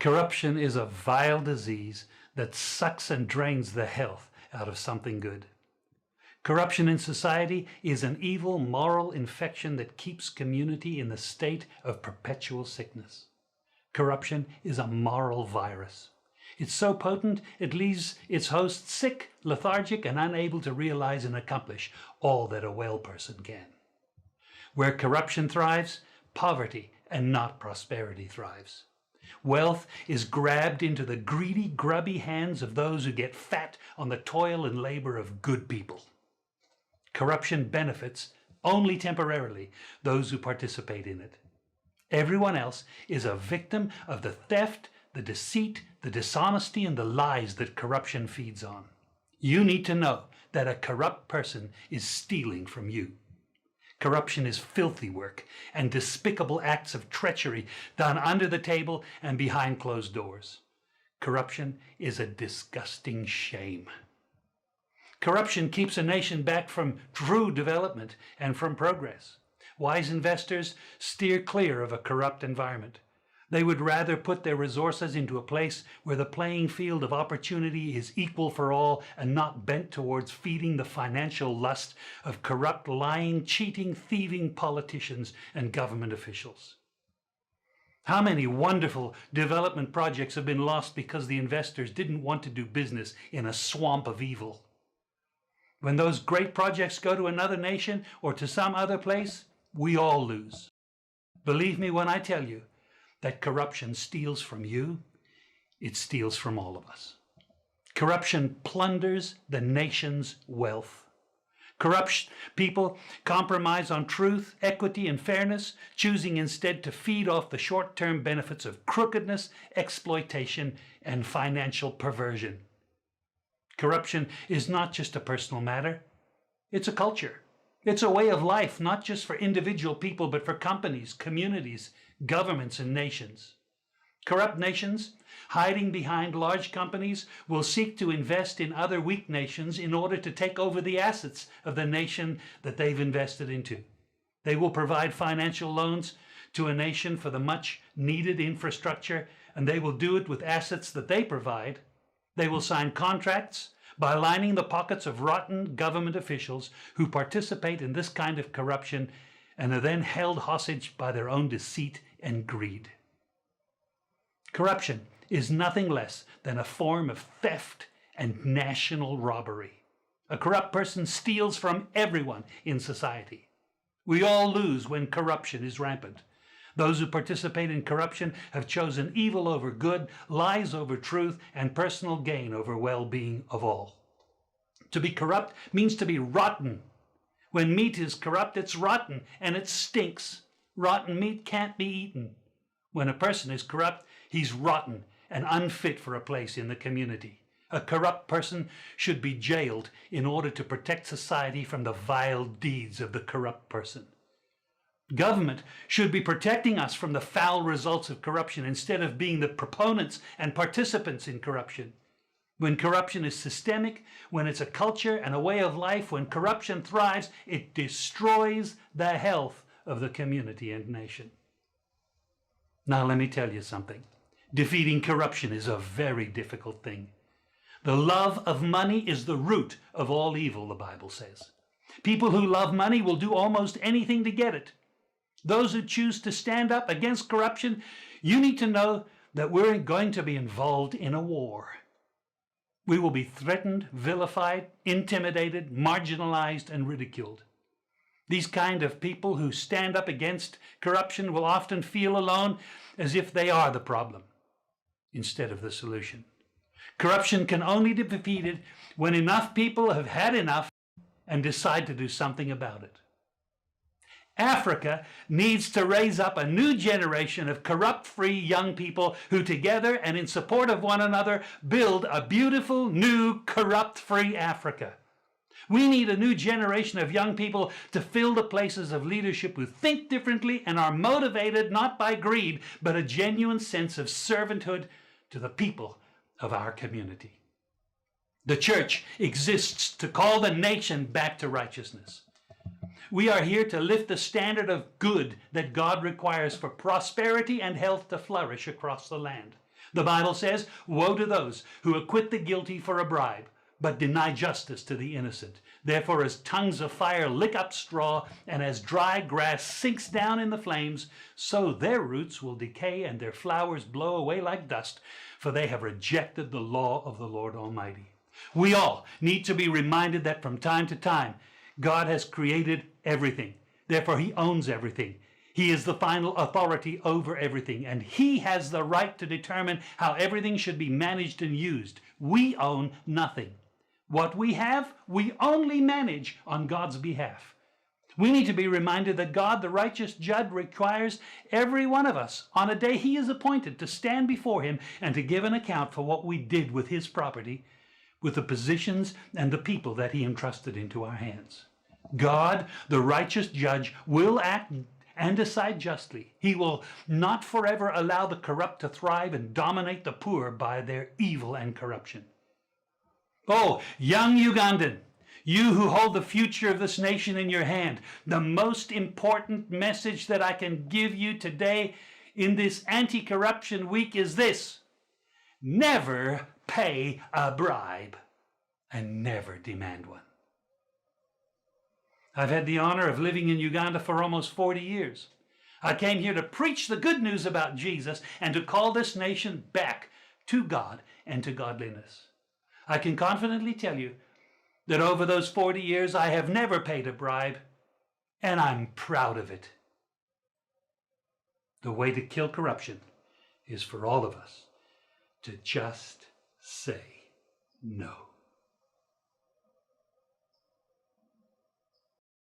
Corruption is a vile disease that sucks and drains the health out of something good. Corruption in society is an evil moral infection that keeps community in the state of perpetual sickness. Corruption is a moral virus. It's so potent it leaves its host sick, lethargic, and unable to realize and accomplish all that a well person can. Where corruption thrives, poverty and not prosperity thrives. Wealth is grabbed into the greedy, grubby hands of those who get fat on the toil and labor of good people. Corruption benefits, only temporarily, those who participate in it. Everyone else is a victim of the theft, the deceit, the dishonesty, and the lies that corruption feeds on. You need to know that a corrupt person is stealing from you. Corruption is filthy work and despicable acts of treachery done under the table and behind closed doors. Corruption is a disgusting shame. Corruption keeps a nation back from true development and from progress. Wise investors steer clear of a corrupt environment. They would rather put their resources into a place where the playing field of opportunity is equal for all and not bent towards feeding the financial lust of corrupt, lying, cheating, thieving politicians and government officials. How many wonderful development projects have been lost because the investors didn't want to do business in a swamp of evil? When those great projects go to another nation or to some other place, we all lose. Believe me when I tell you that corruption steals from you, it steals from all of us. Corruption plunders the nation's wealth. Corrupt people compromise on truth, equity, and fairness, choosing instead to feed off the short-term benefits of crookedness, exploitation, and financial perversion. Corruption is not just a personal matter, it's a culture. It's a way of life, not just for individual people, but for companies, communities, governments, and nations. Corrupt nations, hiding behind large companies, will seek to invest in other weak nations in order to take over the assets of the nation that they've invested into. They will provide financial loans to a nation for the much needed infrastructure, and they will do it with assets that they provide. They will sign contracts by lining the pockets of rotten government officials who participate in this kind of corruption and are then held hostage by their own deceit and greed. Corruption is nothing less than a form of theft and national robbery. A corrupt person steals from everyone in society. We all lose when corruption is rampant. Those who participate in corruption have chosen evil over good, lies over truth, and personal gain over well-being of all. To be corrupt means to be rotten. When meat is corrupt, it's rotten and it stinks. Rotten meat can't be eaten. When a person is corrupt, he's rotten and unfit for a place in the community. A corrupt person should be jailed in order to protect society from the vile deeds of the corrupt person. Government should be protecting us from the foul results of corruption instead of being the proponents and participants in corruption. When corruption is systemic, when it's a culture and a way of life, when corruption thrives, it destroys the health of the community and nation. Now let me tell you something. Defeating corruption is a very difficult thing. The love of money is the root of all evil, the Bible says. People who love money will do almost anything to get it. Those who choose to stand up against corruption, you need to know that we're going to be involved in a war. We will be threatened, vilified, intimidated, marginalized, and ridiculed. These kind of people who stand up against corruption will often feel alone, as if they are the problem instead of the solution. Corruption can only be defeated when enough people have had enough and decide to do something about it. Africa needs to raise up a new generation of corrupt-free young people who together and in support of one another build a beautiful, new, corrupt-free Africa. We need a new generation of young people to fill the places of leadership who think differently and are motivated not by greed, but a genuine sense of servanthood to the people of our community. The church exists to call the nation back to righteousness. We are here to lift the standard of good that God requires for prosperity and health to flourish across the land. The Bible says, woe to those who acquit the guilty for a bribe, but deny justice to the innocent. Therefore, as tongues of fire lick up straw, and as dry grass sinks down in the flames, so their roots will decay and their flowers blow away like dust, for they have rejected the law of the Lord Almighty. We all need to be reminded that from time to time, God has created everything. Therefore, he owns everything. He is the final authority over everything, and he has the right to determine how everything should be managed and used. We own nothing. What we have, we only manage on God's behalf. We need to be reminded that God, the righteous judge, requires every one of us on a day he is appointed to stand before him and to give an account for what we did with his property, with the positions and the people that he entrusted into our hands. God, the righteous judge, will act and decide justly. He will not forever allow the corrupt to thrive and dominate the poor by their evil and corruption. Oh, young Ugandan, you who hold the future of this nation in your hand, the most important message that I can give you today in this anti-corruption week is this: never pay a bribe and never demand one. I've had the honor of living in Uganda for almost 40 years. I came here to preach the good news about Jesus and to call this nation back to God and to godliness. I can confidently tell you that over those 40 years I have never paid a bribe, and I'm proud of it. The way to kill corruption is for all of us to just say no.